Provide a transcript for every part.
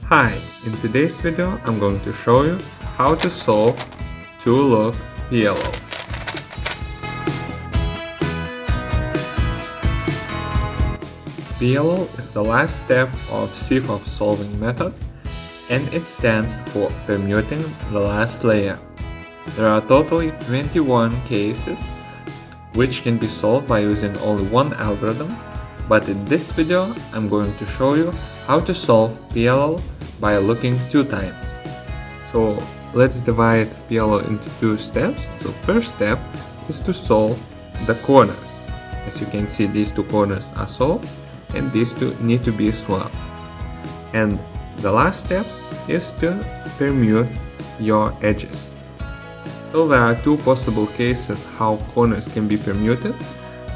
Hi, in today's video I'm going to show you how to solve two-look PLL. PLL is the last step of CFOP solving method and it stands for permuting the last layer. There are totally 21 cases which can be solved by using only one algorithm, but in this video I'm going to show you how to solve PLL by looking two times. So let's divide PLL into two steps. So first step is to solve the corners. As you can see, these two corners are solved and these two need to be swapped. And the last step is to permute your edges. So there are two possible cases how corners can be permuted.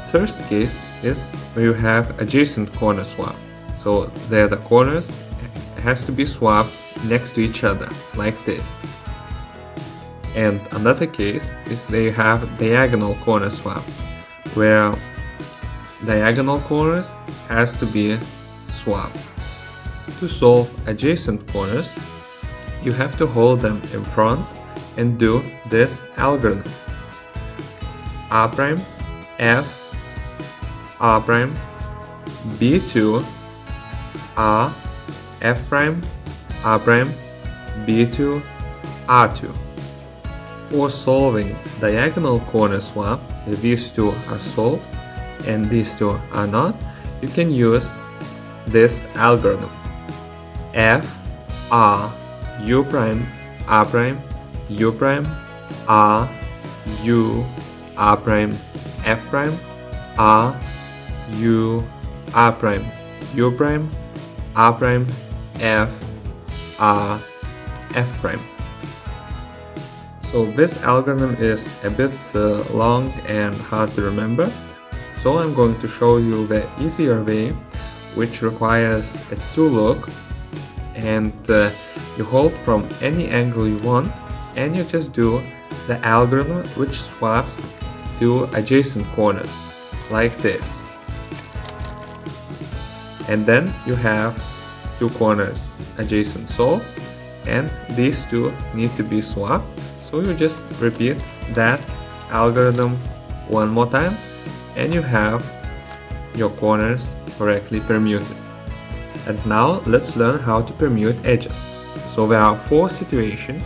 First case is where you have adjacent corner swap. So there the corners has to be swapped next to each other like this. And another case is that you have diagonal corner swap, where diagonal corners has to be swapped. To solve adjacent corners, you have to hold them in front and do this algorithm. R prime, F, R prime, B2, R, F prime, R prime, B2, R2. For solving diagonal corner swap, if these two are solved and these two are not, you can use this algorithm. F, R, U prime, R prime, U prime, R, U, R prime, F prime, R, U, R prime, U prime, R prime, F, R, F prime. So this algorithm is a bit long and hard to remember. So I'm going to show you the easier way, which requires a two-look, and you hold from any angle you want and you just do the algorithm which swaps two adjacent corners like this. And then you have two corners adjacent solved and these two need to be swapped. So you just repeat that algorithm one more time and you have your corners correctly permuted. And now let's learn how to permute edges. So there are four situations.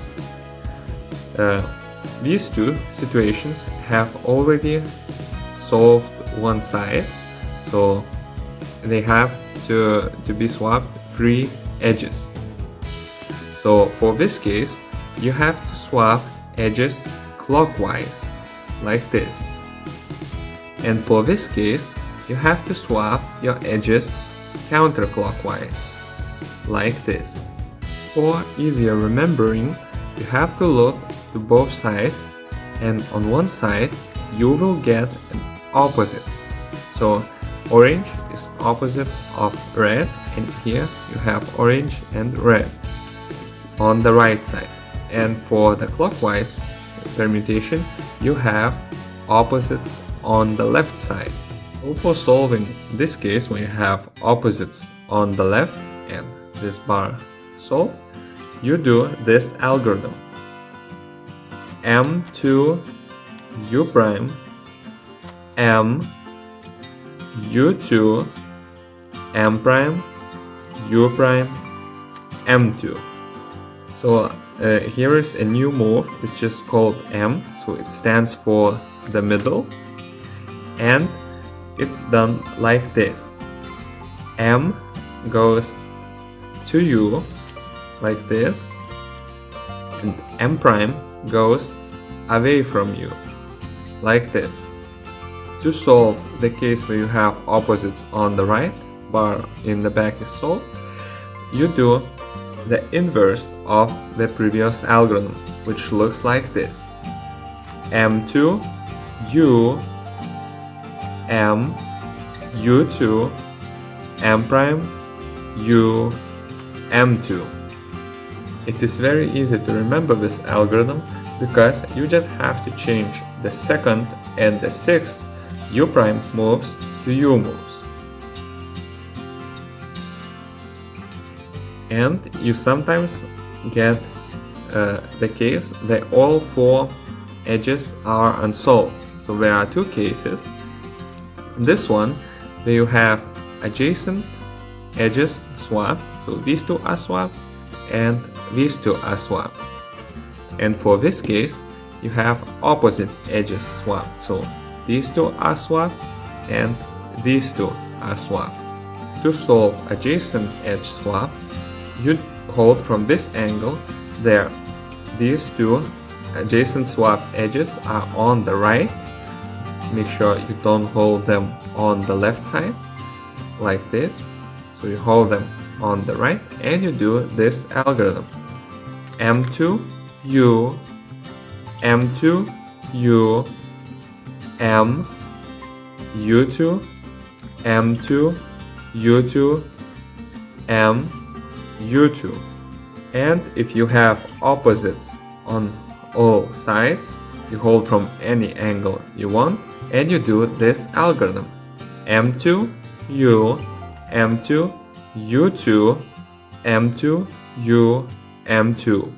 These two situations have already solved one side, so they have to be swapped three edges. So for this case, you have to swap edges clockwise like this. And for this case, you have to swap your edges counterclockwise like this. For easier remembering, you have to look to both sides, and on one side you will get an opposite. So orange is opposite of red, and here you have orange and red on the right side. And for the clockwise permutation, you have opposites on the left side. So for solving this case, when you have opposites on the left and this bar solved, you do this algorithm. M2 U prime, M, U2, M prime, U prime, M2. So here is a new move which is called M, so it stands for the middle, and it's done like this. M goes to U like this, and M prime goes away from you like this. To solve the case where you have opposites on the right, bar in the back is solved, you do the inverse of the previous algorithm, which looks like this. M2, U, M, U2, M prime, U, M2. It is very easy to remember this algorithm because you just have to change the second and the sixth U prime moves to U moves. And you sometimes get the case that all 4 edges are unsolved. So there are 2 cases. This one, where you have adjacent edges swapped, so these 2 are swapped and these 2 are swapped. And for this case, you have opposite edges swapped, so these 2 are swapped and these 2 are swapped. To solve adjacent edge swap, you hold from this angle there. These 2 adjacent swap edges are on the right. Make sure you don't hold them on the left side like this. So you hold them on the right and you do this algorithm. M2, U, M2, U, M, U2, M2, U2, M, U2. And if you have opposites on all sides, you hold from any angle you want and you do this algorithm. M2, U, M2, U2, M2, U, M2.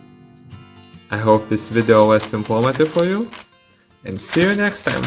I hope this video was informative for you and see you next time.